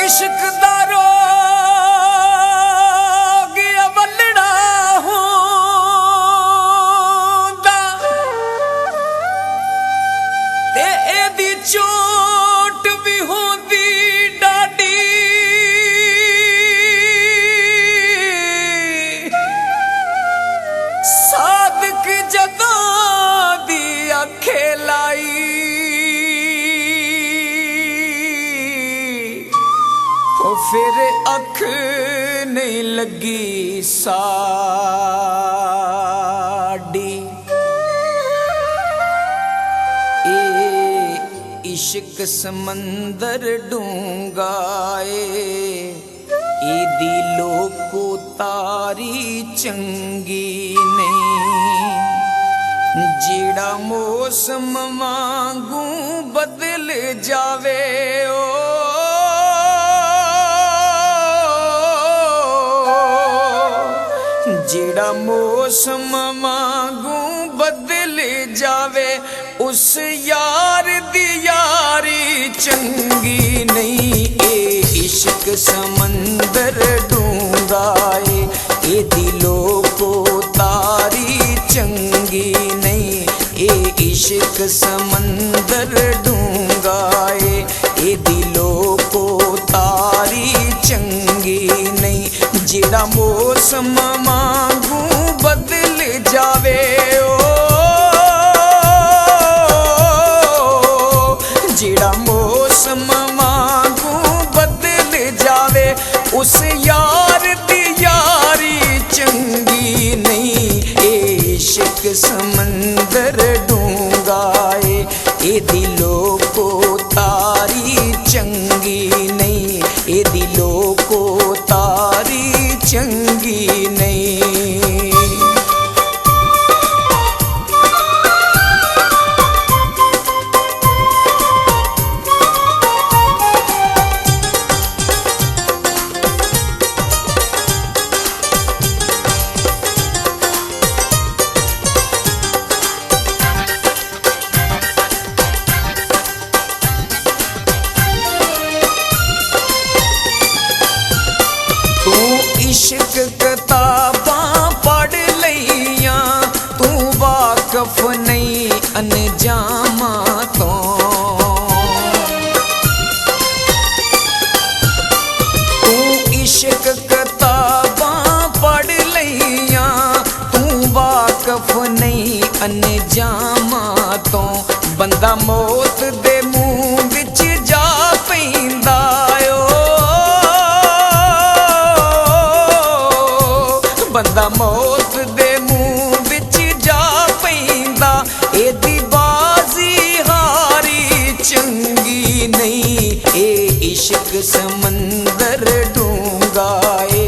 इश्क दा रोग अवलड़ा होंदा ते एदी चोट भी होंदी डाडी सादक जदों दी अखे लाई फिर अख नहीं लगी साडी ए इश्क समंदर डूंगाए ए दिलों को तारी चंगी नहीं जेड़ा मौसम वांगू बदल जावे ओ जेड़ा मौसम वांगू बदल जावे उस यार दी यारी चंगी नहीं ए इश्क समंदर डूंगाए ए दिलों को तारी चंगी नहीं ए इश्क समंदर डूंगाए ए दिलों को तारी चंगी नहीं जेड़ा मौसम वांगू बदल जावे ओ जेड़ा मौसम वांगू बदल जावे उस यार दी यारी चंगी नहीं ए इश्क समंदर डूंगाए ए दिलों को तारी चंगी नहीं ए दिलों को तारी चंगी नहीं इश्क किताबां पढ़ लिया तू वाकफ नहीं अनजामा तो तू इश्क किताबां पढ़ लिया तू वाकफ नहीं अनजामा तो बंदा मौत दे मुंह विच जा पैंदा बंदा मौत दे मुंह विच जा पैंदा एदी बाजी हारी चंगी नहीं ए इश्क समंदर डूंगाए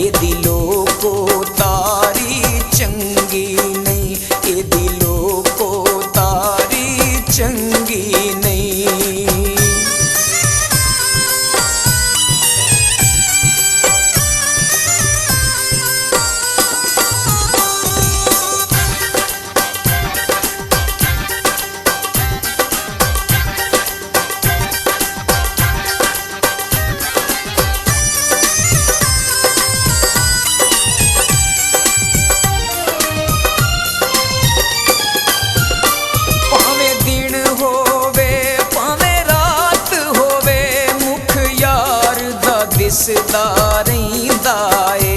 ए दिलों को तारी चंगी नहीं ए दिलों को तारी चंगी नहीं दिसदा रहिंदा ए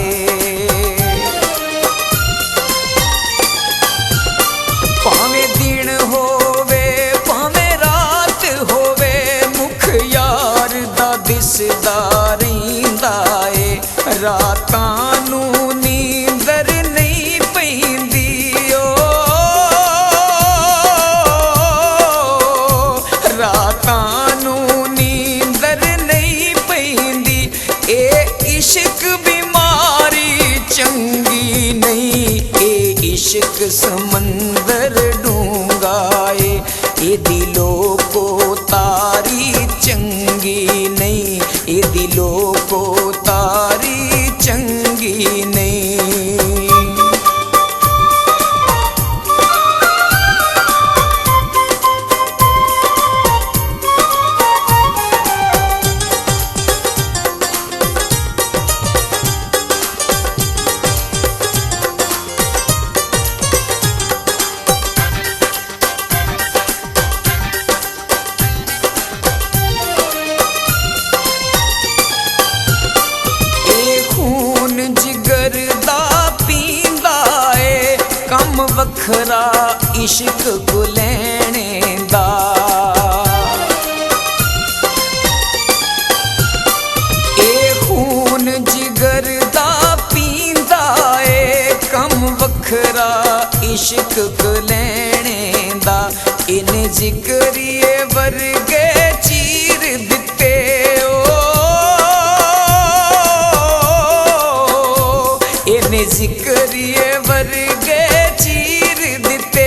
भावें दिन होवे भावें रात होवे मुख यार दा दिसदा रहिंदा ए रातां नू नींदर नहीं पैंदी ओ रातां नू इश्क बीमारी चंगी नहीं ए इश्क समंदर डूंगाए ए दिलों को तारी चंगी नहीं ए दिलों को तारी चंगी नहीं वखरा इश्क को लैने दा। ए खून जिगर दा पींदा ए कम वखरा इश्क को लैने दा। इने जिगरिए वर्गे चीर दिते ओ, इने जिगरिए वर्गे चीर दिते।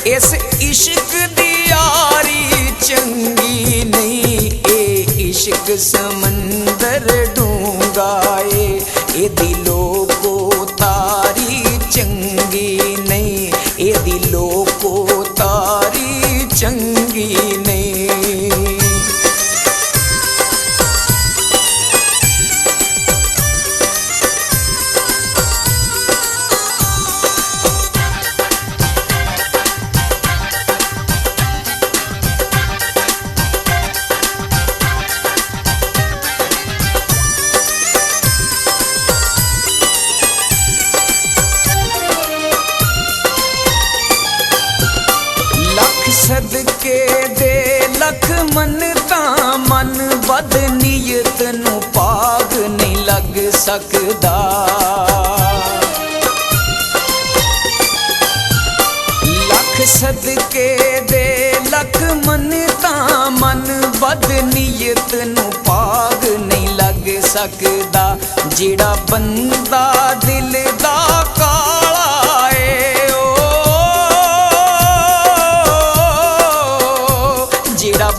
इस इश्क दी यारी चंगी नहीं, ए इश्क समंदर डूंगा ए दिलों को तारी चंगी नहीं, ए दिलों को तारी चंगी नहीं। सदके दे लख मन्नता मन बद नीयत नू पाग नहीं लग सकदा। लख सदके दे लख मन्नता मन बद नीयत नू पाग नहीं लग सकदा। जेड़ा बंदा दिल दा काला ए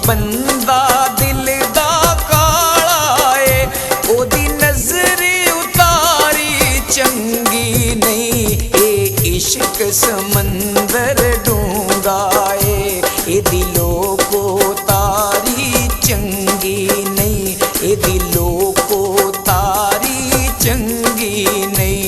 बंदा दिल दा काला ए ओदी नजर उतारी चंगी नहीं, ए इश्क समंदर डूंगा ए दिलों को तारी चंगी नहीं, ए दिलों को तारी चंगी नहीं।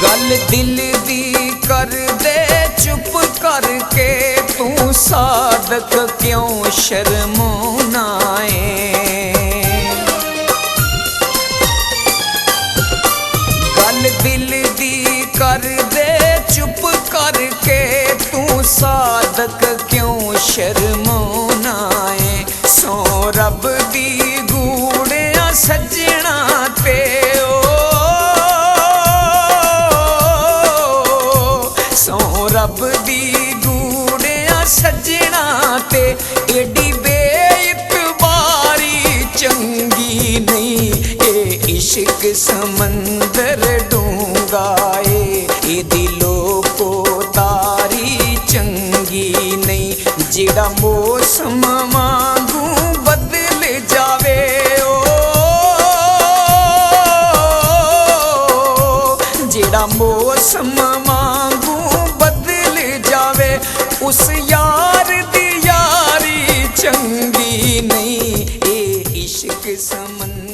गल दिल दी कर दे चुप करके तू सादक क्यों शर्माना है। गल दिल दी कर दे चुप करके तू सादक क्यों शर्माना है। सो रब दी गूड़िया सजना ते रब दी गूड़िया सजना ते एडी बेइतबारी चंगी नहीं, ए इश्क समंदर डूंगा ए दिलों को तारी चंगी नहीं। जेड़ा मौसम वांगू बदल जावे ओ, जेड़ा मौसम वांगू उस यार दी यारी चंगी नहीं, ए इश्क समंदर